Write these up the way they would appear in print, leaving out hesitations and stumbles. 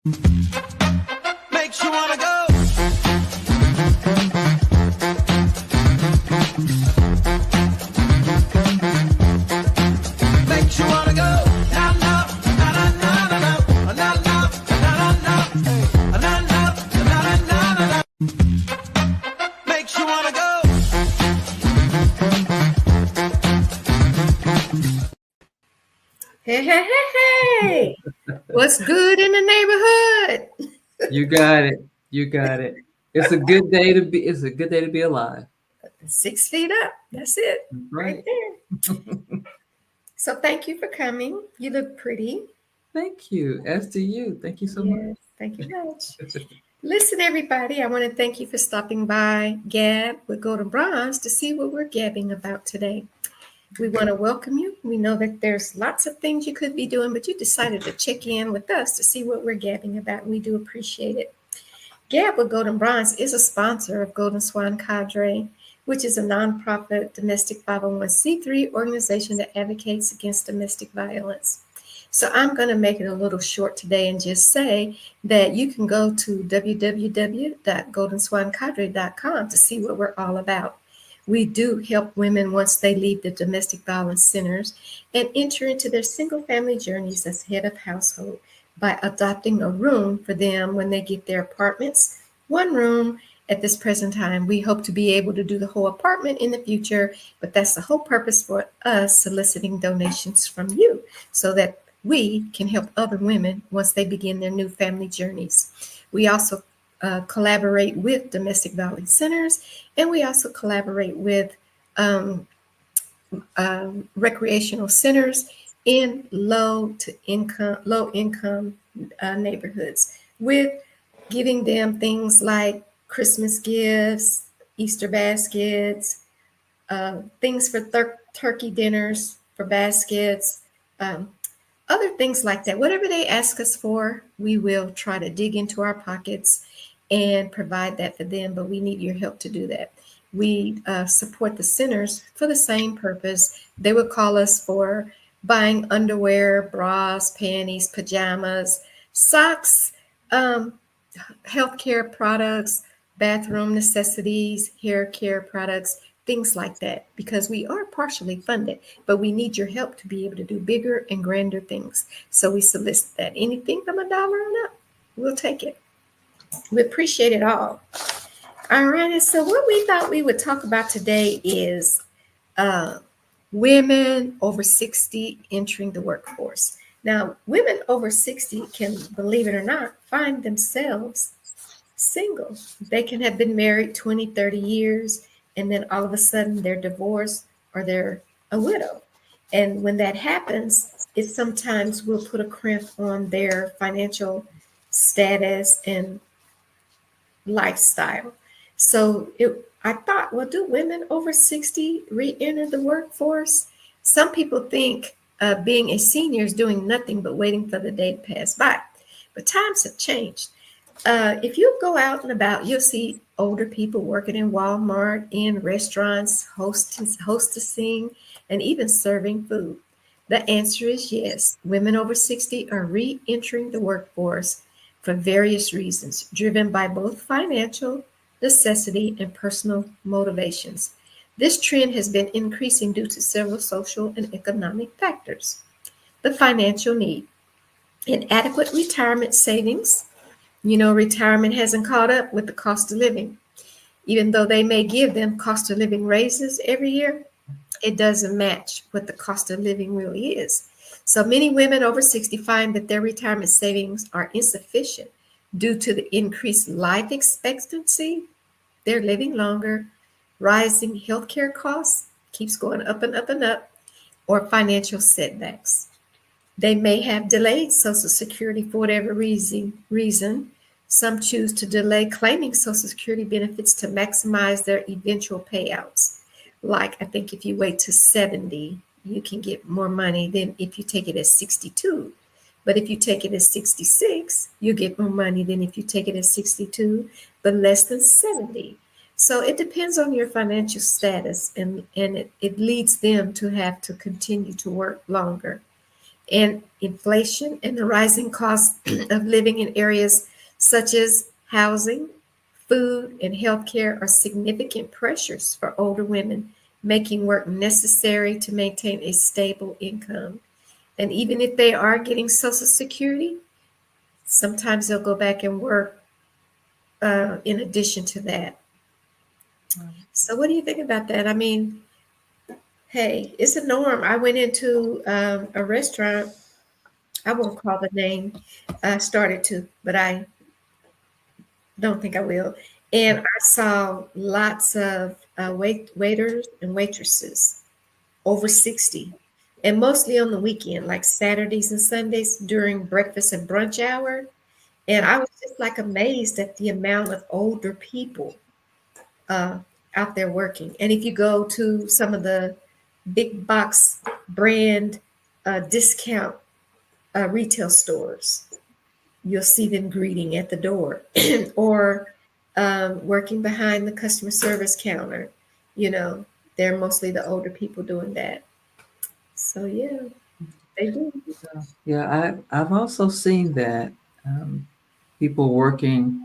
Makes you wanna go. Makes you wanna go. Na na na na na na na na na na na na na na na. Makes you wanna go. Hey, hey, hey, hey. What's good in the neighborhood? You got it. You got it. It's a good day to be alive. 6 feet up. That's it. Right. There. So thank you for coming. You look pretty. Thank you. As to you. Thank you so Yes, thank you much. Listen, everybody, I want to thank you for stopping by Gab with Goldnbronze to see what we're gabbing about today. We want to welcome you. We know that there's lots of things you could be doing, but you decided to check in with us to see what we're gabbing about. We do appreciate it. Gab with Goldnbronze is a sponsor of Golden Swan Cadre, which is a nonprofit domestic 501c3 organization that advocates against domestic violence. So I'm going to make it a little short today and just say that you can go to www.goldenswancadre.com to see what we're all about. We do help women once they leave the domestic violence centers and enter into their single family journeys as head of household by adopting a room for them when they get their apartments. One room at this present time. We hope to be able to do the whole apartment in the future, but that's the whole purpose for us soliciting donations from you so that we can help other women once they begin their new family journeys. We also collaborate with domestic violence centers, and we also collaborate with recreational centers in low income neighborhoods with giving them things like Christmas gifts, Easter baskets, things for turkey dinners, for baskets, other things like that. Whatever they ask us for, we will try to dig into our pockets and provide that for them, but we need your help to do that. We support the centers for the same purpose. They would call us for buying underwear, bras, panties, pajamas, socks, healthcare products, bathroom necessities, hair care products, things like that, because we are partially funded, but we need your help to be able to do bigger and grander things. So we solicit that. Anything from $1 and up, we'll take it. We appreciate it all. All right, and so what we thought we would talk about today is women over 60 entering the workforce. Now, women over 60 can, believe it or not, find themselves single. They can have been married 20, 30 years, and then all of a sudden they're divorced or they're a widow. And when that happens, it sometimes will put a crimp on their financial status and lifestyle. So I thought, well, do women over 60 re-enter the workforce? Some people think being a senior is doing nothing but waiting for the day to pass by. But times have changed. If you go out and about, you'll see older people working in Walmart, in restaurants, hostessing, and even serving food. The answer is yes. Women over 60 are re-entering the workforce for various reasons, driven by both financial necessity and personal motivations. This trend has been increasing due to several social and economic factors. The financial need, inadequate retirement savings. You know, retirement hasn't caught up with the cost of living. Even though they may give them cost of living raises every year, it doesn't match what the cost of living really is. So many women over 60 find that their retirement savings are insufficient due to the increased life expectancy. They're living longer, rising healthcare costs, keeps going up and up and up, or financial setbacks. They may have delayed Social Security for whatever reason. Some choose to delay claiming Social Security benefits to maximize their eventual payouts. Like, I think if you wait to 70, you can get more money than if you take it at 62. But if you take it at 66, you get more money than if you take it at 62, but less than 70. So it depends on your financial status, and it leads them to have to continue to work longer. And inflation and the rising cost of living in areas such as housing, food, and healthcare are significant pressures for older women, making work necessary to maintain a stable income. And even if they are getting Social Security, sometimes they'll go back and work in addition to that. So, what do you think about that? I mean, hey, it's a norm. I went into a restaurant. I won't call the name. I started to, but I don't think I will. And I saw lots of waiters and waitresses over 60, and mostly on the weekend, like Saturdays and Sundays during breakfast and brunch hour. And I was just like amazed at the amount of older people uh, out there working. And if you go to some of the big box brand discount retail stores, you'll see them greeting at the door or working behind the customer service counter. You know, they're mostly the older people doing that. So, yeah, they do. Yeah, I've also seen that people working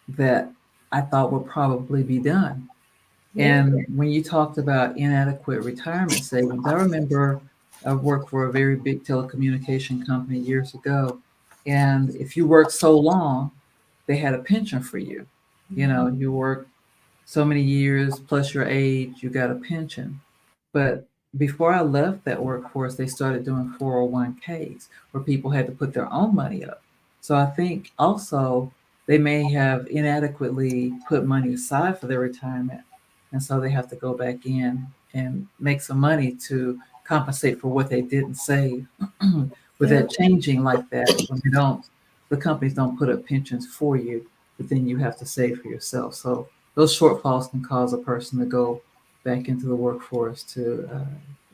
that I thought would probably be done. Yeah. And when you talked about inadequate retirement savings, I remember I worked for a very big telecommunication company years ago. And if you worked so long, they had a pension for you. You know, Mhm. you worked so many years plus your age, you got a pension. But before I left that workforce, they started doing 401ks where people had to put their own money up. So I think also they may have inadequately put money aside for their retirement. And so they have to go back in and make some money to compensate for what they didn't save. With Yeah. that changing like that, when they don't, the companies don't put up pensions for you, but then you have to save for yourself. So those shortfalls can cause a person to go back into the workforce to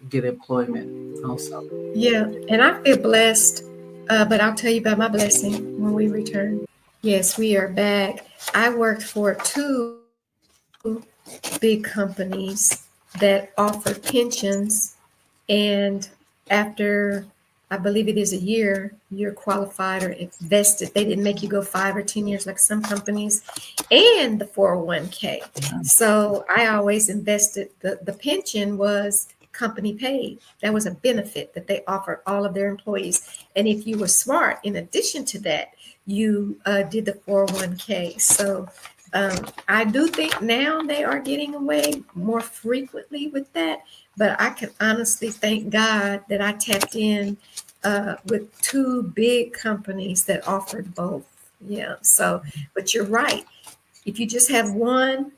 get employment also. Yeah. And I feel blessed, but I'll tell you about my blessing when we return. Yes, we are back. I worked for two big companies that offer pensions, and after I believe it is a year, you're qualified or invested. They didn't make you go 5 or 10 years like some companies, and the 401k. So I always invested. The pension was company paid. That was a benefit that they offered all of their employees. And if you were smart, in addition to that, you did the 401k. So I do think now they are getting away more frequently with that, but I can honestly thank God that I tapped in with two big companies that offered both. Yeah. So, but you're right. If you just have one,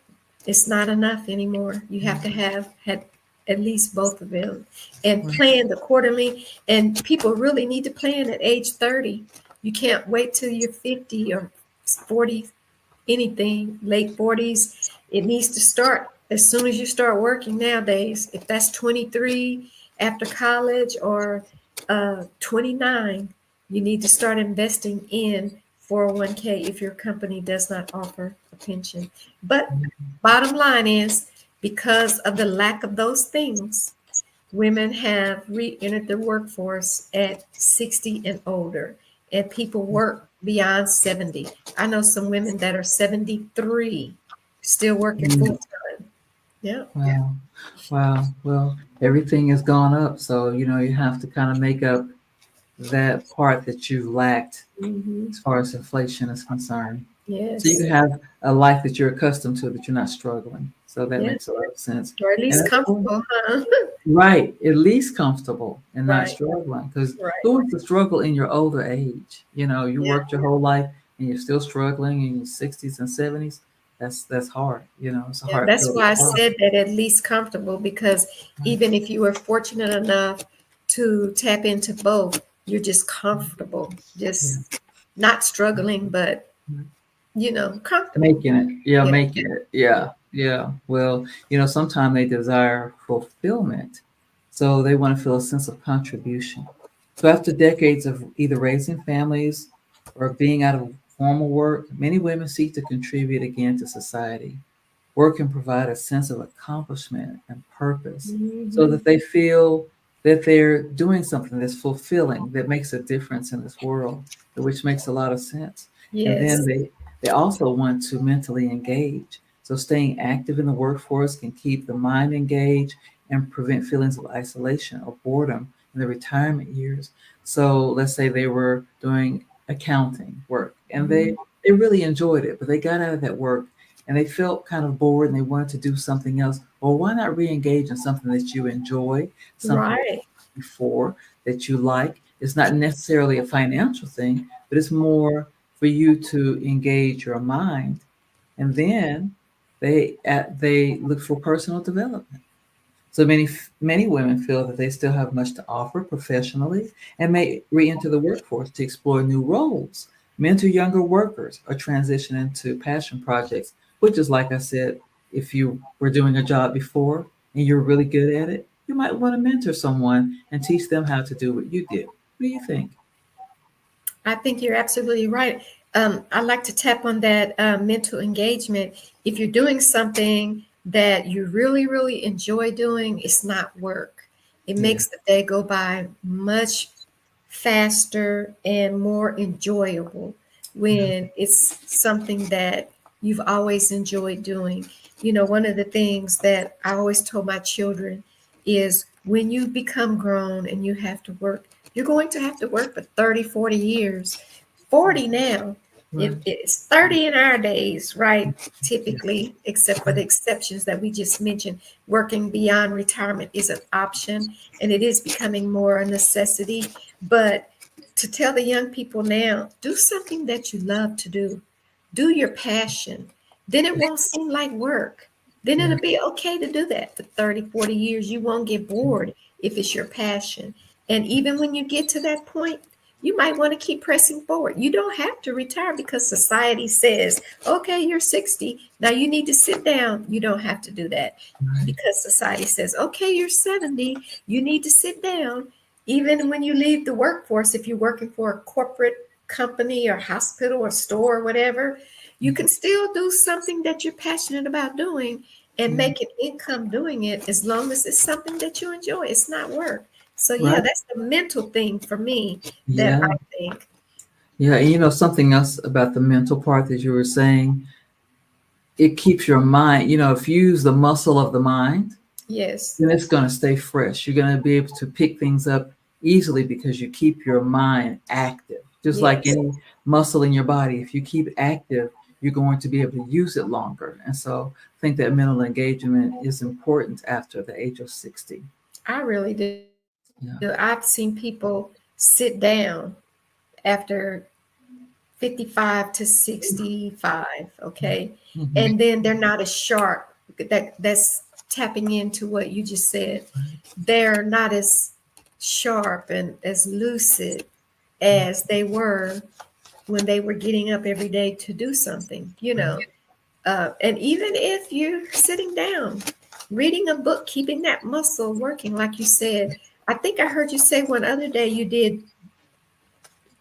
it's not enough anymore. You have to have had at least both of them and planned accordingly. And people really need to plan at age 30. You can't wait till you're 50 or 40, anything, late 40s. It needs to start as soon as you start working nowadays. If that's 23 after college or 29, you need to start investing in 401k if your company does not offer a pension. But bottom line is, because of the lack of those things, women have re-entered the workforce at 60 and older, and people work beyond 70. I know some women that are 73 still working full Mm. time. Yeah. Wow. Wow. Well, everything has gone up. So, you have to kind of make up that part that you lacked Hmm. as far as inflation is concerned. So you Yes. can have a life that you're accustomed to, that you're not struggling. So that Yeah. makes a lot of sense. Or at And least that's cool. comfortable, huh? Right. At least comfortable and not Right. struggling. Because Right. who wants to struggle in your older age? You Yeah. worked your whole life and you're still struggling in your 60s and 70s. That's hard. It's a Yeah. hard That's pill to why I swallow. said that at least comfortable, because Right. even if you were fortunate enough to tap into both, you're just comfortable, Yeah. just not struggling, but comfortable. Making it. Yeah, Yeah. making it. Yeah. Yeah. Yeah. Well, sometimes they desire fulfillment. So they want to feel a sense of contribution. So after decades of either raising families or being out of formal work, many women seek to contribute again to society. Work can provide a sense of accomplishment and purpose so Hmm. that they feel that they're doing something that's fulfilling, that makes a difference in this world, which makes a lot of sense. And then Yes. they also want to mentally engage. So staying active in the workforce can keep the mind engaged and prevent feelings of isolation or boredom in the retirement years. So let's say they were doing accounting work and Mhm. they really enjoyed it, but they got out of that work and they felt kind of bored and they wanted to do something else. Well, why not re-engage in something that you enjoy, something Right. before that you like? It's not necessarily a financial thing, but it's more for you to engage your mind. And then they look for personal development. So many women feel that they still have much to offer professionally and may re-enter the workforce to explore new roles, mentor younger workers, or transition into passion projects, which is like I said, if you were doing a job before and you're really good at it, you might want to mentor someone and teach them how to do what you did. What do you think? I think you're absolutely right. I like to tap on that mental engagement. If you're doing something that you really, really enjoy doing, it's not work. It Yeah. makes the day go by much faster and more enjoyable Yeah. when it's something that you've always enjoyed doing. You know, one of the things that I always told my children is when you become grown and you have to work, you're going to have to work for 30, 40 years. 40 now. Right. It's 30 in our days, right? Yeah. Typically, except for the exceptions that we just mentioned, working beyond retirement is an option and it is becoming more a necessity. But to tell the young people now, do something that you love to do, do your passion, then it won't seem like work. Then Yeah. it'll be okay to do that for 30, 40 years. You won't get bored if it's your passion. And even when you get to that point, you might want to keep pressing forward. You don't have to retire because society says, okay, you're 60. Now you need to sit down. You don't have to do that Right. because society says, okay, you're 70. You need to sit down. Even when you leave the workforce, if you're working for a corporate company or hospital or store or whatever, you can still do something that you're passionate about doing and Yeah. make an income doing it as long as it's something that you enjoy. It's not work. So yeah, Right. that's the mental thing for me that Yeah. I think. Yeah. And something else about the mental part that you were saying, it keeps your mind, if you use the muscle of the mind, Yes. then it's going to stay fresh. You're going to be able to pick things up easily because you keep your mind active. Just like Yes. any muscle in your body, if you keep active, you're going to be able to use it longer. And so I think that mental engagement is important after the age of 60. I really do. Yeah. I've seen people sit down after 55 to 65, okay? Mhm. And then they're not as sharp. That's tapping into what you just said. They're not as sharp and as lucid as they were when they were getting up every day to do something, you know. And even if you're sitting down, reading a book, keeping that muscle working, like you said, I think I heard you say one other day you did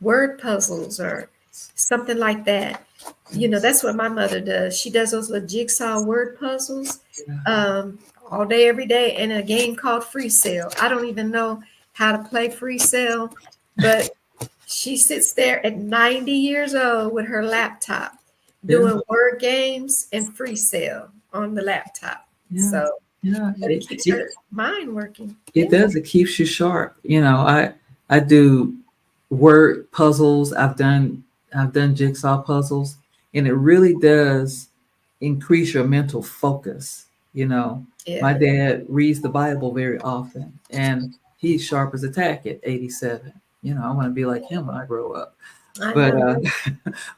word puzzles or something like that. You know, that's what my mother does. She does those little jigsaw word puzzles Yeah. all day, every day, in a game called Free Cell. I don't even know how to play Free Cell, but she sits there at 90 years old with her laptop Yeah. doing word games and Free Cell on the laptop. Yeah. So, Yeah. but it keeps It, her mind working. it Yeah. does. It keeps you sharp. I do word puzzles. I've done jigsaw puzzles, and it really does increase your mental focus. My Yeah. dad reads the Bible very often, and he's sharp as a tack at 87. I want to be like him when I grow up. I But know.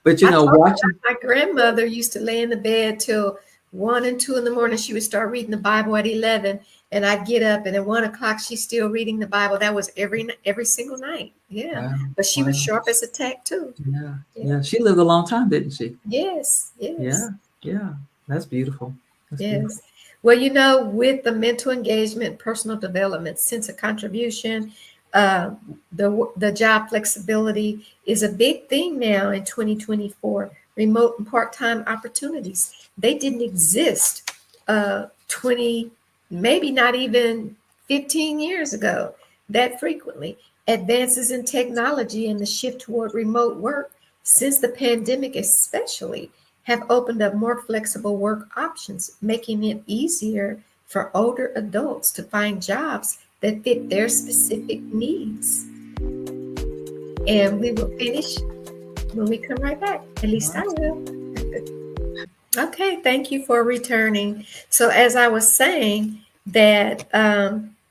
but I told you watching. my grandmother used to lay in the bed till 1 and 2 in the morning. She would start reading the Bible at 11, and I'd get up, and at 1 o'clock she's still reading the Bible. That was every single night. Yeah, Wow, but she was wow, sharp as a tack too. yeah, Yeah. yeah. She lived a long time, didn't she? Yes. Yeah, Yes. yeah. That's beautiful. That's beautiful. Yes. Well, you know, with the mental engagement, personal development, sense of contribution, uh, the job flexibility is a big thing now in 2024. Remote and part-time opportunities, they didn't exist 20, maybe not even 15 years ago. that frequently. Advances in technology and the shift toward remote work since the pandemic, especially, have opened up more flexible work options, making it easier for older adults to find jobs that fit their specific needs. And we will finish when we come right back. At least I will. Okay, thank you for returning. So, as I was saying, that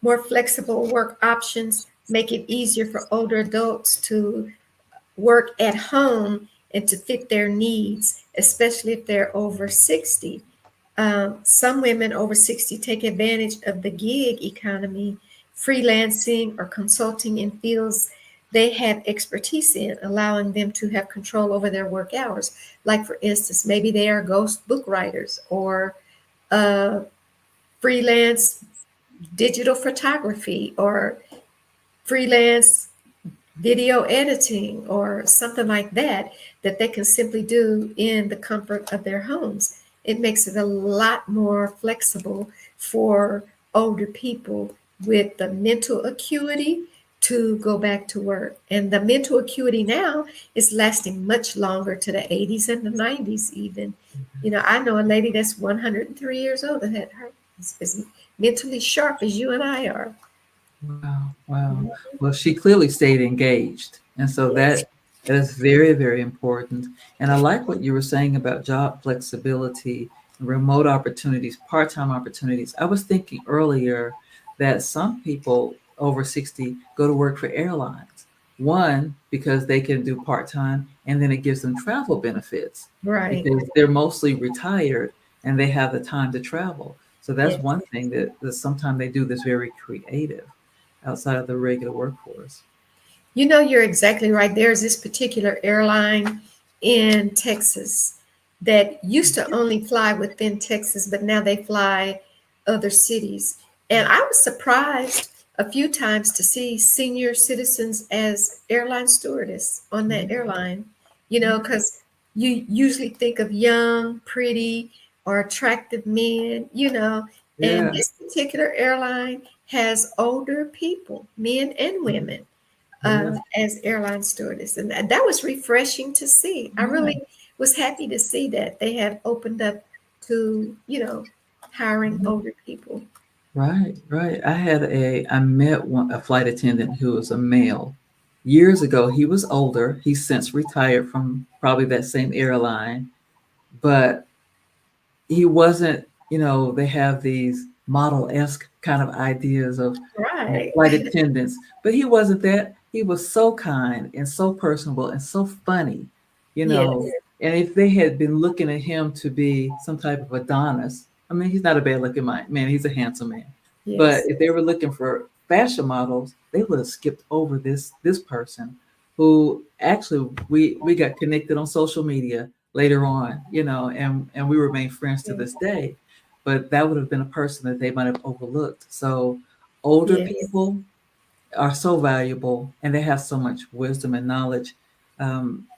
more flexible work options make it easier for older adults to work at home and to fit their needs, especially if they're over 60. Some women over 60 take advantage of the gig economy, freelancing or consulting in fields they have expertise in, allowing them to have control over their work hours. Like, for instance, maybe they are ghost book writers or freelance digital photography or freelance video editing or something like that, that they can simply do in the comfort of their homes. It makes it a lot more flexible for older people with the mental acuity to go back to work. And the mental acuity now is lasting much longer, to the 80s and the 90s even. You know, I know a lady that's 103 years old that had her is as mentally sharp as you and I are. Wow, wow. Well, she clearly stayed engaged. And so Yes. that is very, very important. And I like what you were saying about job flexibility, remote opportunities, part-time opportunities. I was thinking earlier that some people over 60 go to work for airlines. One, because they can do part-time, and then it gives them travel benefits Right. because they're mostly retired and they have the time to travel. So that's Yes. one thing that sometimes they do that's very creative outside of the regular workforce. You know, you're exactly right. There's this particular airline in Texas that used to only fly within Texas, but now they fly other cities. And I was surprised a few times to see senior citizens as airline stewardess on that airline, you know, because you usually think of young, pretty, or attractive men, you know, and Yeah, this particular airline has older people, men and women, yeah, as airline stewardess. And that was refreshing to see. I yeah. really was happy to see that they have opened up to, you know, hiring older people. Right, right. I met a flight attendant who was a male. Years ago, he was older. He's since retired from probably that same airline, but he wasn't, they have these model-esque kind of ideas of Right. flight attendants, but he wasn't that. He was so kind and so personable and so funny, you know. Yes. And if they had been looking at him to be some type of Adonis, I mean, he's not a bad looking man, he's a handsome man. But Yes. if they were looking for fashion models, they would have skipped over this person who actually we got connected on social media later on, and we remain friends to this day. But that would have been a person that they might have overlooked. So older Yes. people are so valuable and they have so much wisdom and knowledge.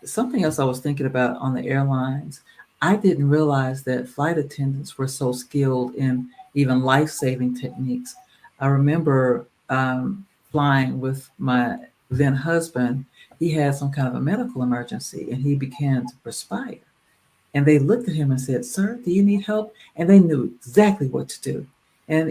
Something else I was thinking about on the airlines, I didn't realize that flight attendants were so skilled in even life saving techniques. I remember flying with my then husband. He had some kind of a medical emergency and he began to perspire. And they looked at him and said, "Sir, do you need help?" And they knew exactly what to do. And,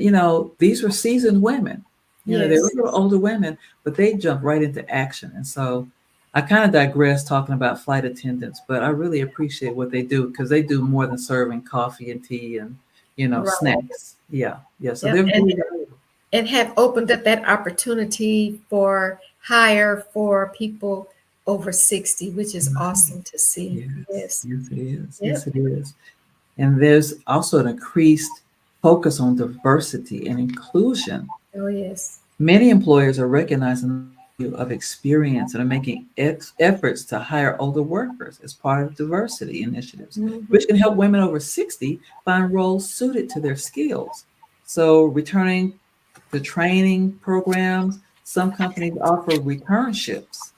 these were seasoned women. They were Yes. little older women, but they jumped right into action. And so I kind of digress talking about flight attendants, but I really appreciate what they do because they do more than serving coffee and tea and, Right. snacks. Yeah. Yeah. So they're Yep. very valuable. And have opened up that opportunity for hire for people over 60, which is awesome to see. Yes. Yes. Yes, it is. Yes, Yep. it is. And there's also an increased focus on diversity and inclusion. Oh, yes. Many employers are recognizing the value of experience and are making efforts to hire older workers as part of diversity initiatives, which Hmm. can help women over 60 find roles suited to their skills. So, returning to training programs, some companies offer returnships,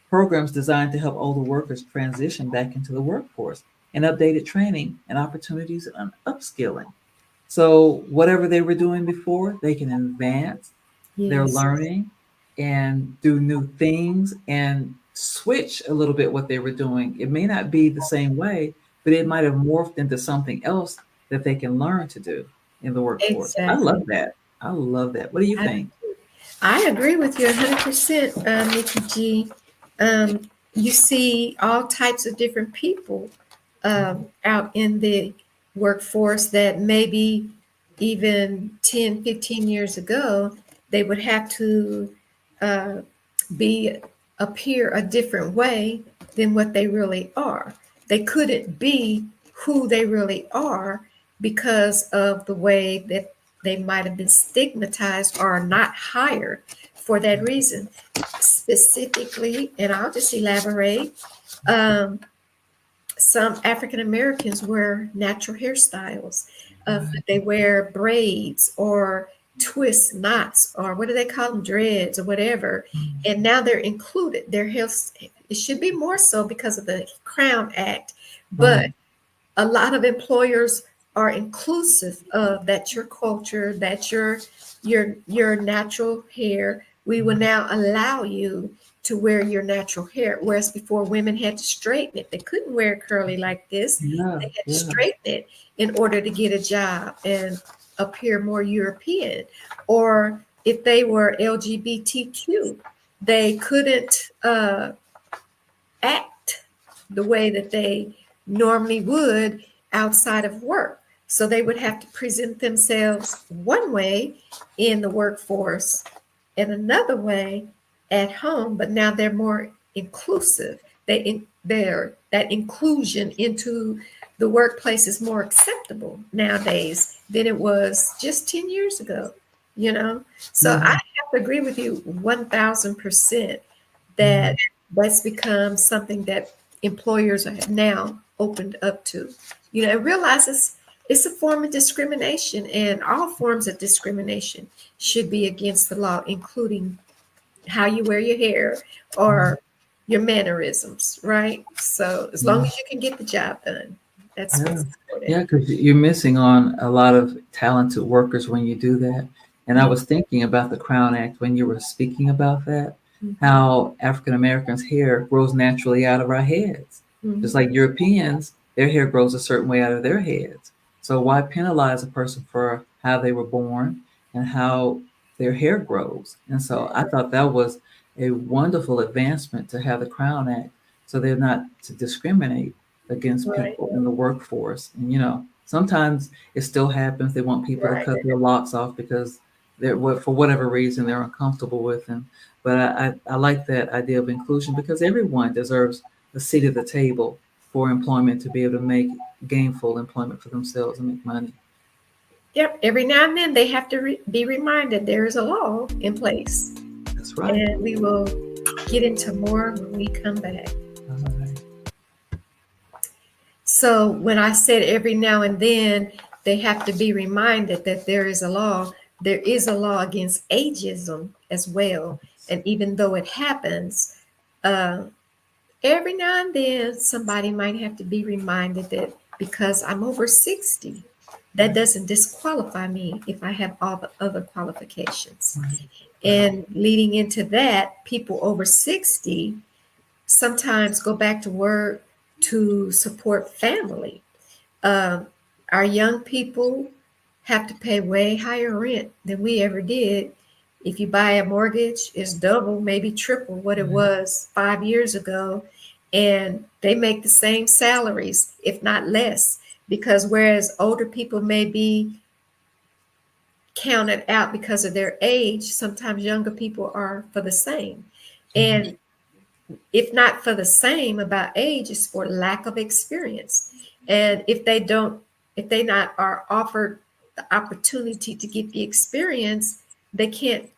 programs designed to help older workers transition back into the workforce, and updated training and opportunities on upskilling. So, whatever they were doing before, they can advance their Yes. learning and do new things and switch a little bit what they were doing. It may not be the same way, but it might have morphed into something else that they can learn to do in the workforce. I Exactly. love that. I love that. What do you I, think? I agree with you 100%, Mikki G. You see all types of different people out in the workforce that maybe even 10, 15 years ago, they would have to uh, be appear a different way than what they really are. They couldn't be who they really are because of the way that they might have been stigmatized or not hired for that reason. Specifically, and I'll just elaborate, um, some African Americans wear natural hairstyles. Right. They wear braids or twist knots, or what do they call them, dreads or whatever. And now they're included. Their hair, it should be more so because of the Crown Act, but Right. a lot of employers are inclusive of that your culture, that your natural hair. We will now allow you to wear your natural hair. Whereas before women had to straighten it. They couldn't wear it curly like this. Yeah. They had to Yeah. straighten it in order to get a job and appear more European. Or if they were LGBTQ, they couldn't act the way that they normally would outside of work. So they would have to present themselves one way in the workforce and another way at home, but now they're more inclusive. That inclusion into the workplace is more acceptable nowadays than it was just 10 years ago, you know? So I Yeah. have to agree with you 1000% Yeah. that that's become something that employers are now opened up to. Realize it's a form of discrimination, and all forms of discrimination should be against the law, including how you wear your hair or your mannerisms, right? So as long Yeah. as you can get the job done, that's Yeah. what's important. Yeah, because you're missing on a lot of talented workers when you do that. And I Yeah. was thinking about the Crown Act when you were speaking about that, Mhm. how African Americans' hair grows naturally out of our heads. Just Mhm. like Europeans, their hair grows a certain way out of their heads. So why penalize a person for how they were born and how their hair grows? And so I thought that was a wonderful advancement to have the Crown Act so they're not to discriminate against Right, people in the workforce. And sometimes it still happens. They want people to right. cut their locks off because for whatever reason they're uncomfortable with them. But I like that idea of inclusion because everyone deserves a seat at the table for employment to be able to make gainful employment for themselves and make money. Yep. Every now and then they have to be reminded there is a law in place. That's right. And we will get into more when we come back. All right. So, when I said every now and then they have to be reminded that there is a law against ageism as well. And even though it happens, uh, every now and then somebody might have to be reminded that because I'm over 60, that doesn't disqualify me if I have all the other qualifications. Right. Right. And leading into that, people over 60 sometimes go back to work to support family. Um, our young people have to pay way higher rent than we ever did. If you buy a mortgage, it's double, maybe triple what it Right. was 5 years ago. And they make the same salaries, if not less, because whereas older people may be counted out because of their age, sometimes younger people are for the same. And if not for the same about age, it's for lack of experience. And if they not are offered the opportunity to get the experience, they can't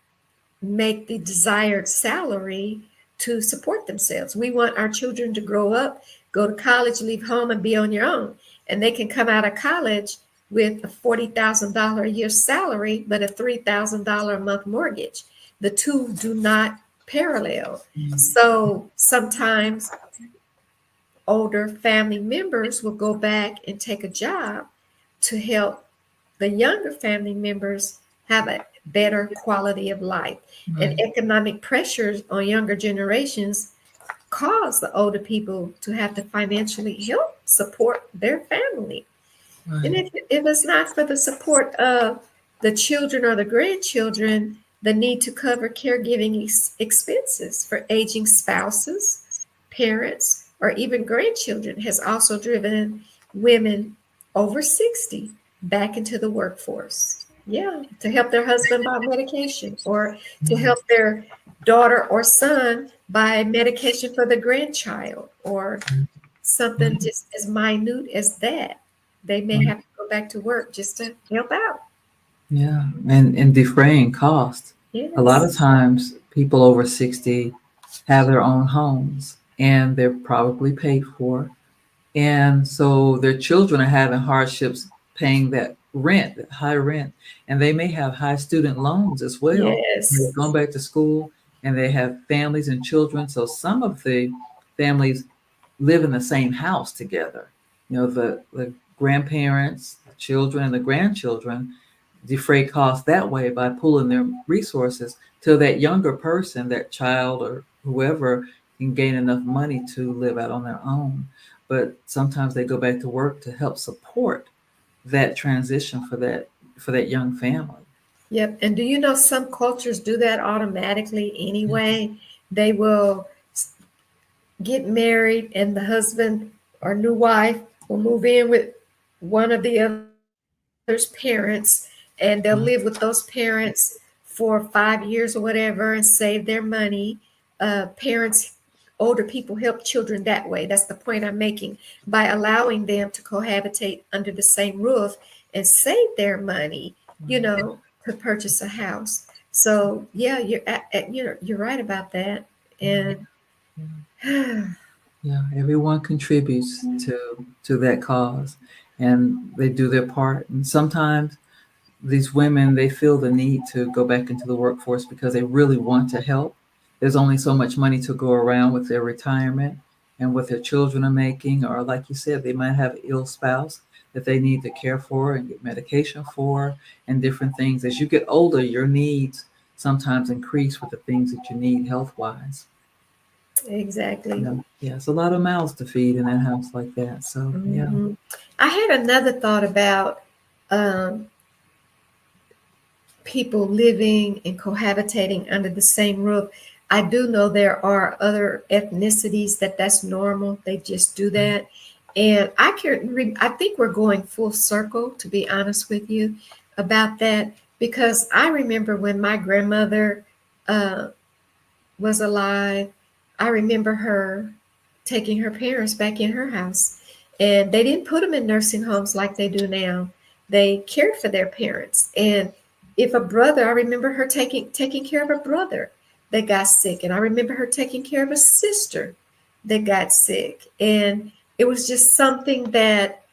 make the desired salary to support themselves. We want our children to grow up, go to college, leave home, and be on your own. And they can come out of college with a $40,000 a year salary, but a $3,000 a month mortgage. The two do not parallel. So sometimes older family members will go back and take a job to help the younger family members have better quality of life. And Right. economic pressures on younger generations cause the older people to have to financially help support their family. And Right. if it's not for the support of the children or the grandchildren, the need to cover caregiving expenses for aging spouses, parents, or even grandchildren has also driven women over 60 back into the workforce. Yeah, to help their husband buy medication or to Mm. help their daughter or son buy medication for the grandchild or something Right. just as minute as that. They may Right. have to go back to work just to help out. Yeah, and defraying costs. A lot Yes. of times, people over 60 have their own homes, and they're probably paid for. And so their children are having hardships paying that rent, that high rent, and they may have high student loans as well. They're Yes. going back to school, and they have families and children. So some of the families live in the same house together. You know, the grandparents, the children, and the grandchildren defray costs that way by pooling their resources till that younger person, that child or whoever, can gain enough money to live out on their own. But sometimes they go back to work to help support that transition for that young family. Yep. And do you know some cultures do that automatically Yeah. anyway? They will get married and the husband or new wife will move in with one of the other's parents and they'll live with those parents for 5 years or whatever and save their money. Parents, older people help children that way. That's the point I'm making by allowing them to cohabitate under the same roof and save their money, to purchase a house. So yeah, you're right about that. And Yeah, everyone contributes to that cause, and they do their part. And sometimes these women, they feel the need to go back into the workforce because they really want to help. There's only so much money to go around with their retirement and what their children are making, or like you said, they might have an ill spouse that they need to care for and get medication for and different things. As you get older, your needs sometimes increase with the things that you need health wise. exactly. Yeah, yeah, it's a lot of mouths to feed in that house like that. So yeah. hmm I had another thought about um, people living and cohabitating under the same roof. I do know there are other ethnicities that's normal. They just do that. And I think we're going full circle, to be honest with you, about that, because I remember when my grandmother uh, was alive, I remember her taking her parents back in her house. And they didn't put them in nursing homes like they do now. They cared for their parents. And if a brother, I remember her taking care of a brother that got sick. And I remember her taking care of a sister that got sick. And it was just something that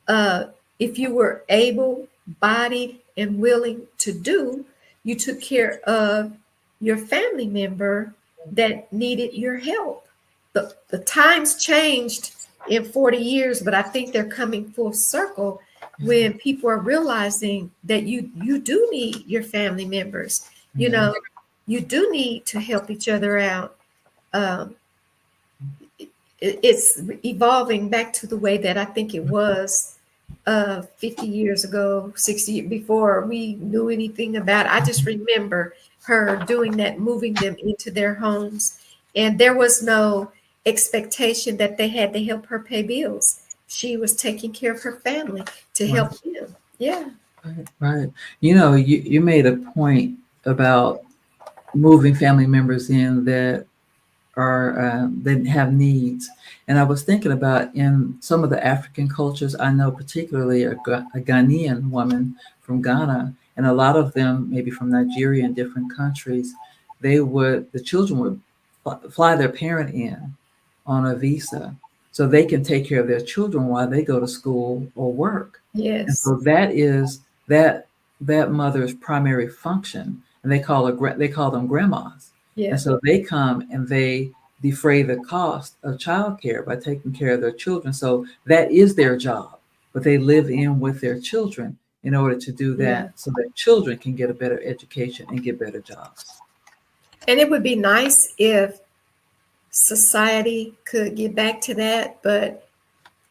uh, if you were able bodied and willing to do, you took care of your family member that needed your help. The times changed in 40 years, but I think they're coming full circle when people are realizing that you do need your family members. You Yeah. know, you do need to help each other out. Um, it's evolving back to the way that I think it was 50 years ago, 60 before we knew anything about it. I just remember her doing that, moving them into their homes. And there was no expectation that they had to help her pay bills. She was taking care of her family to Right. help them. Yeah. Right. Right. You know, you made a point about moving family members in that are that have needs. And I was thinking about in some of the African cultures, I know particularly a Ghanaian woman from Ghana, and a lot of them, maybe from Nigeria and different countries, the children would fly their parent in on a visa so they can take care of their children while they go to school or work. And Yes. so that is that mother's primary function, and they call them grandmas. And Yeah. so they come and they defray the cost of childcare by taking care of their children. So that is their job, but they live in with their children in order to do Yeah. that so that children can get a better education and get better jobs. And it would be nice if society could get back to that, but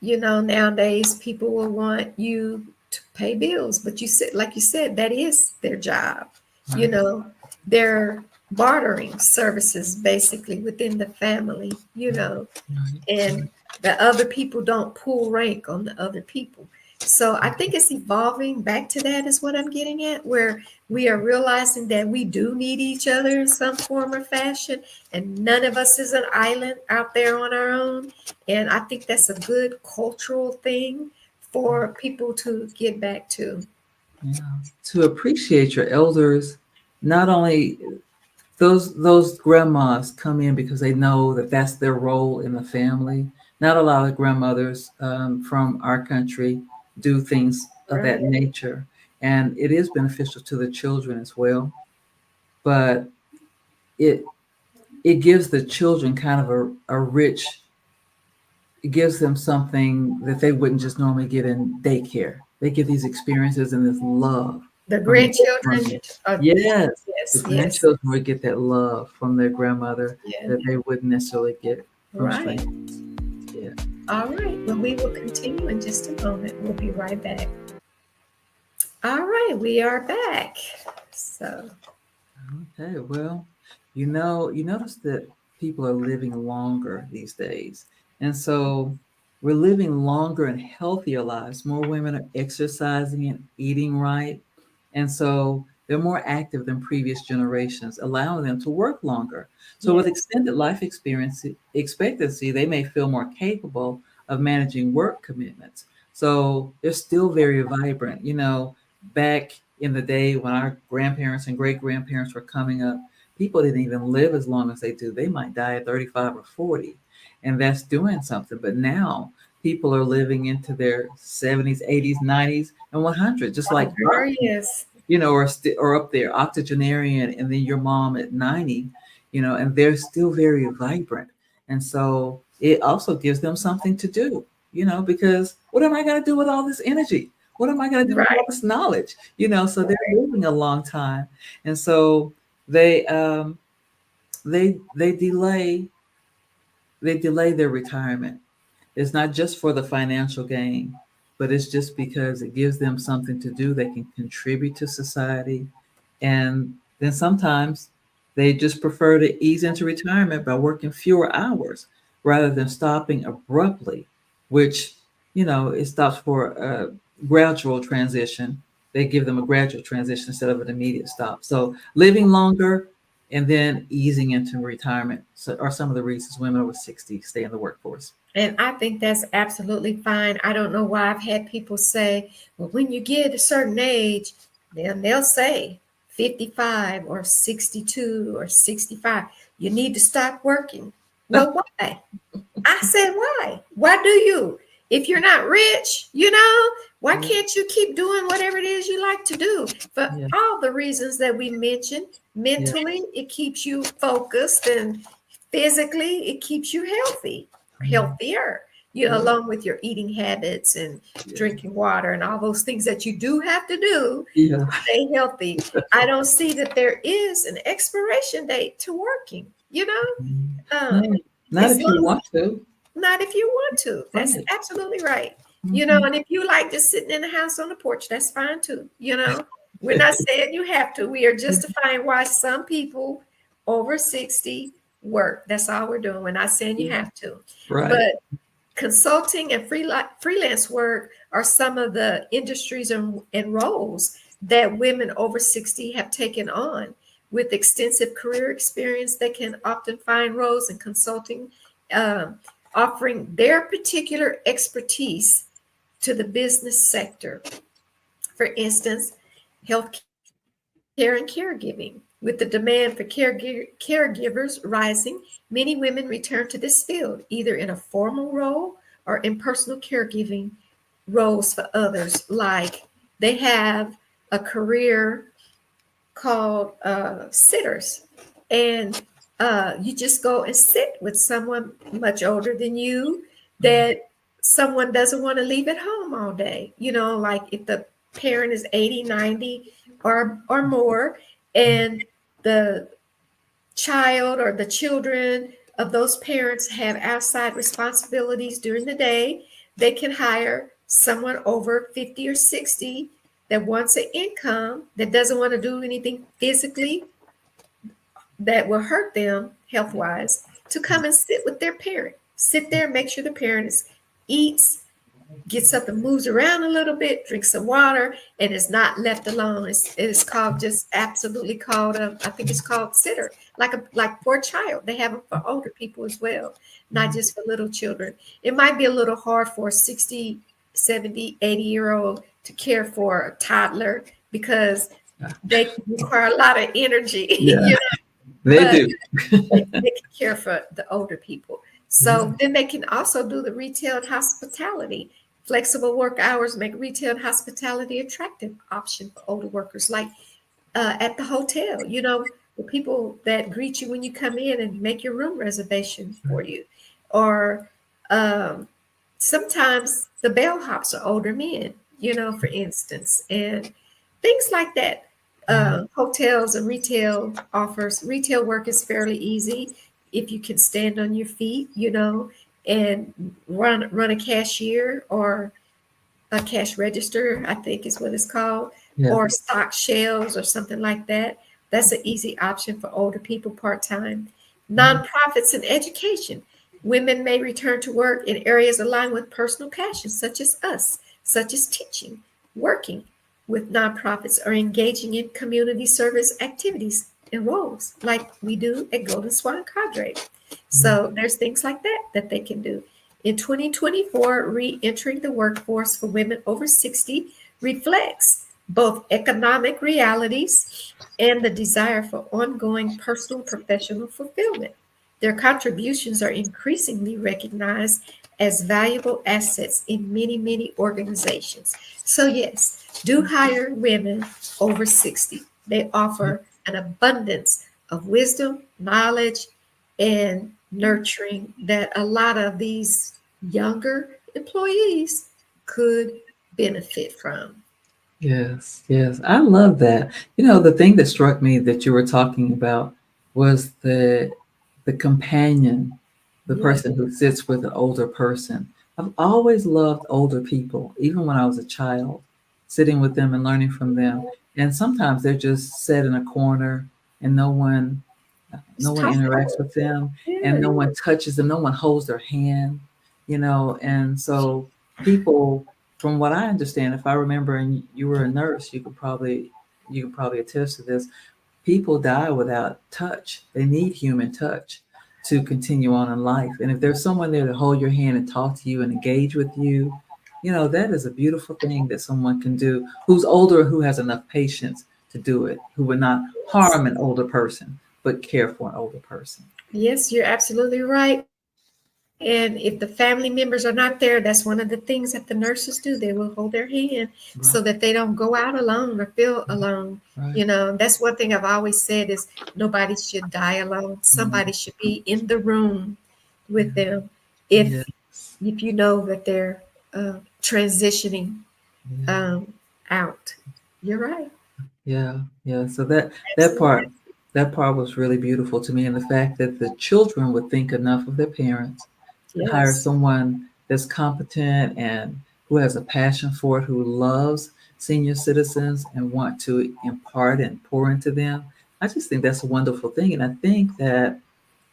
nowadays people will want you to pay bills, but you said, like you said, that is their job. You Right. know, they're bartering services basically within the family, Right. and the other people don't pull rank on the other people. So I think it's evolving back to that is what I'm getting at, where we are realizing that we do need each other in some form or fashion, and none of us is an island out there on our own. And I think that's a good cultural thing for people to get back to. Yeah. To appreciate your elders, not only those grandmas come in because they know that that's their role in the family. Not a lot of grandmothers from our country do things of that Right. nature, and it is beneficial to the children as well. But it it gives the children kind of a rich. It gives them something that they wouldn't just normally get in daycare. They get these experiences and this love The from their grandchildren, grandmother. Yes, the yes, yes, grandchildren would get that love from their grandmother yeah, that they wouldn't necessarily get from right. strangers. Yeah. All right. Well, we will continue in just a moment. We'll be right back. All right, we are back. So, Okay. Well, you notice that people are living longer these days, and so we're living longer and healthier lives. More women are exercising and eating right. And so they're more active than previous generations, allowing them to work longer. So with yes, extended life expectancy, they may feel more capable of managing work commitments. So they're still very vibrant. Back in the day when our grandparents and great grandparents were coming up, people didn't even live as long as they do. They might die at 35 or 40, and that's doing something. But now people are living into their 70s, 80s, 90s, and 100, just like there he is. or up there, octogenarian, and then your mom at 90, and they're still very vibrant. And so it also gives them something to do, because what am I going to do with all this energy? What am I going to do with all Right, this knowledge? So they're living a long time. And so they, they delay their retirement. It's not just for the financial gain, but it's just because it gives them something to do. They can contribute to society. And then sometimes they just prefer to ease into retirement by working fewer hours rather than stopping abruptly, which, it stops for a gradual transition. They give them a gradual transition instead of an immediate stop. So living longer and then easing into retirement are some of the reasons women over 60 stay in the workforce. and I think that's absolutely fine. I don't know why I've had people say, well, when you get a certain age, then they'll say 55 or 62 or 65, you need to stop working. Well, why? I said, why? Why do you? If you're not rich, why can't you keep doing whatever it is you like to do? For Yeah, all the reasons that we mentioned, yeah, mentally, it keeps you focused, and physically, it keeps you healthier, yeah, along with your eating habits and yeah, drinking water and all those things that you do have to do yeah. to stay healthy. I don't see that there is an expiration date to working, uh, No, not as if you long want to. not if you want to. That's Right. absolutely right. Mhm. And if you like just sitting in the house on the porch, that's fine too. We're not saying you have to. We are justifying why some people over 60 work. That's all we're doing. We're not saying you Yeah. have to. Right. But consulting and freelance work are some of the industries and roles that women over 60 have taken on. With extensive career experience, they can often find roles in consulting, um, offering their particular expertise to the business sector. For instance, healthcare and caregiving. With the demand for caregivers rising, many women return to this field, either in a formal role or in personal caregiving roles for others. Like they have a career called sitters, and you just go and sit with someone much older than you that someone doesn't want to leave at home all day. Like if the parent is 80, 90 or more, and the child or the children of those parents have outside responsibilities during the day, they can hire someone over 50 or 60 that wants an income, that doesn't want to do anything physically that will hurt them health wise, to come and sit with their parent. Sit there, make sure the parent eats, gets up and moves around a little bit, drinks some water, and is not left alone. It is called, just absolutely called, I think it's called sitter, like for a child. They have them for older people as well, not just for little children. It might be a little hard for a 60, 70, 80-year-old to care for a toddler because they require a lot of energy. Yeah, they but do. they can care for the older people. So then they can also do the retail and hospitality. Flexible work hours make retail and hospitality attractive option for older workers, like at the hotel. The people that greet you when you come in and make your room reservation for you, or um, sometimes the bellhops are older men. For instance, and things like that. Hotels and retail work is fairly easy if you can stand on your feet, and run a cashier or a cash register, I think is what it's called, Yeah. or stock shelves or something like that. That's an easy option for older people part-time. Nonprofits and education. Women may return to work in areas aligned with personal passions, such as teaching, working with nonprofits, or engaging in community service activities and roles like we do at Golden Swan Cadre. So there's things like that they can do. In 2024, re-entering the workforce for women over 60 reflects both economic realities and the desire for ongoing personal and professional fulfillment. Their contributions are increasingly recognized as valuable assets in many, many organizations. So yes, do hire women over 60. They offer an abundance of wisdom, knowledge, and nurturing that a lot of these younger employees could benefit from. Yes, yes. I love that. The thing that struck me that you were talking about was the companion, the Yeah. person who sits with the older person. I've always loved older people, even when I was a child, sitting with them and learning from them. And sometimes they're just set in a corner and no Just one talk interacts over. with them, and Yeah. no one touches them, no one holds their hand. And so people, from what I understand, if I remember, and you were a nurse, you could probably attest to this. People die without touch. They need human touch to continue on in life. And if there's someone there to hold your hand and talk to you and engage with you, that is a beautiful thing that someone can do who's older, who has enough patience to do it, who would not harm an older person, but care for an older person. Yes, you're absolutely right. And if the family members are not there, that's one of the things that the nurses do. They will hold their hand so Right, that they don't go out alone or feel alone. right. That's one thing I've always said is nobody should die alone. Somebody should be in the room with them if Yes, if you know that they're transitioning yeah, um, out. You're right. yeah, yeah. So that Absolutely. part that part was really beautiful to me, and the fact that the children would think enough of their parents and hire Yes. someone that's competent and who has a passion for it, who loves senior citizens and want to impart and pour into them. I just think that's a wonderful thing, and I think that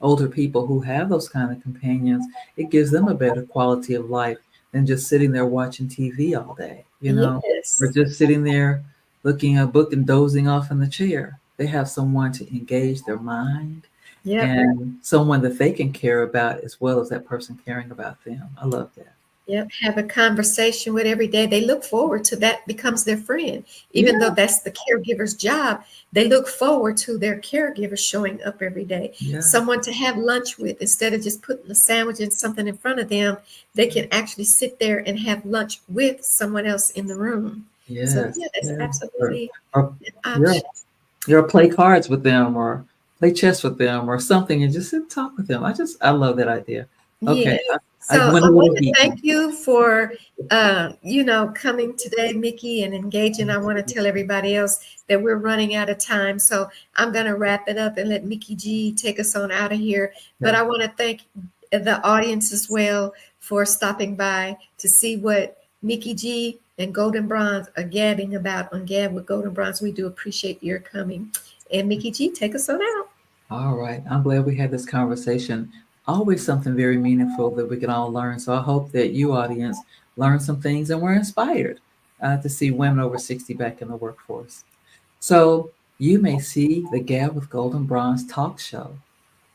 older people who have those kind of companions, it gives them a better quality of life than just sitting there watching TV all day, or Yes. just sitting there looking at a book and dozing off in the chair. They have someone to engage their mind Yep. and someone that they can care about as well as that person caring about them. I love that. Yep, have a conversation with every day. They look forward to that becomes their friend. Even though Yeah, that's the caregiver's job, they look forward to their caregiver showing up every day. yeah, Someone to have lunch with instead of just putting a sandwich and something in front of them, they can actually sit there and have lunch with someone else in the room. So yes, yeah, that's yeah. Or, absolutely or an yeah, option. play cards with them or play chess with them or something and just sit and talk with them. I love that idea. Yeah. Okay, I So went I a little want to deep. thank you for, coming today, Mikki, and engaging. I want to tell everybody else that we're running out of time. So I'm going to wrap it up and let Mikki G take us on out of here. But Okay. I want to thank the audience as well for stopping by to see what Mikki G and Golden Bronze are gabbing about on Gab with Golden Bronze. We do appreciate your coming. And Mikki G, take us on out. All right. I'm glad we had this conversation. Always something very meaningful that we can all learn. So I hope that you, audience, learn some things and were inspired to see women over 60 back in the workforce. So you may see the Gab with Golden Bronze talk show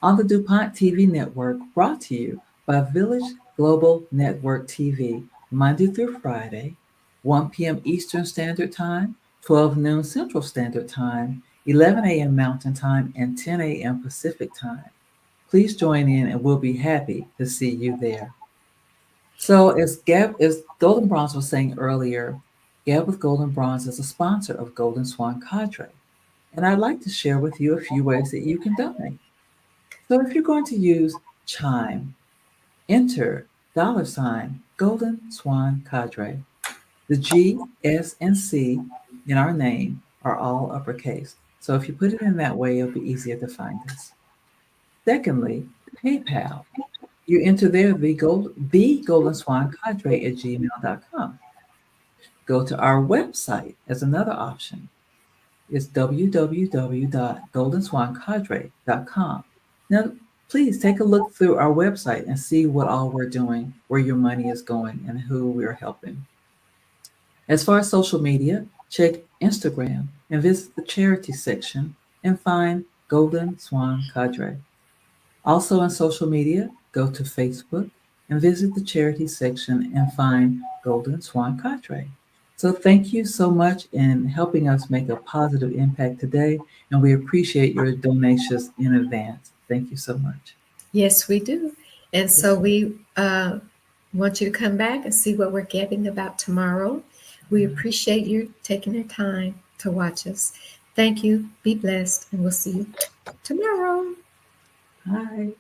on the DuPont TV network, brought to you by Village Global Network TV, Monday through Friday, 1 p.m. Eastern Standard Time, 12 noon Central Standard Time, 11 a.m. Mountain Time, and 10 a.m. Pacific Time. Please join in and we'll be happy to see you there. So as Golden Bronze was saying earlier, Gab with Golden Bronze is a sponsor of Golden Swan Cadre. And I'd like to share with you a few ways that you can donate. So if you're going to use Chime, enter $ Golden Swan Cadre. The G, S, and C in our name are all uppercase. So if you put it in that way, it'll be easier to find us. Secondly, PayPal. You enter there the Golden Swan Cadre at gmail.com. Go to our website as another option. It's www.goldenswancadre.com. Now, please take a look through our website and see what all we're doing, where your money is going, and who we're helping. As far as social media, check Instagram and visit the charity section and find Golden Swan Cadre. Also on social media, go to Facebook and visit the charity section and find Golden Swan Cadre. So thank you so much in helping us make a positive impact today, and we appreciate your donations in advance. Thank you so much. Yes, we do. And so we want you to come back and see what we're gabbing about tomorrow. We appreciate you taking the time to watch us. Thank you. Be blessed, and we'll see you tomorrow. Bye.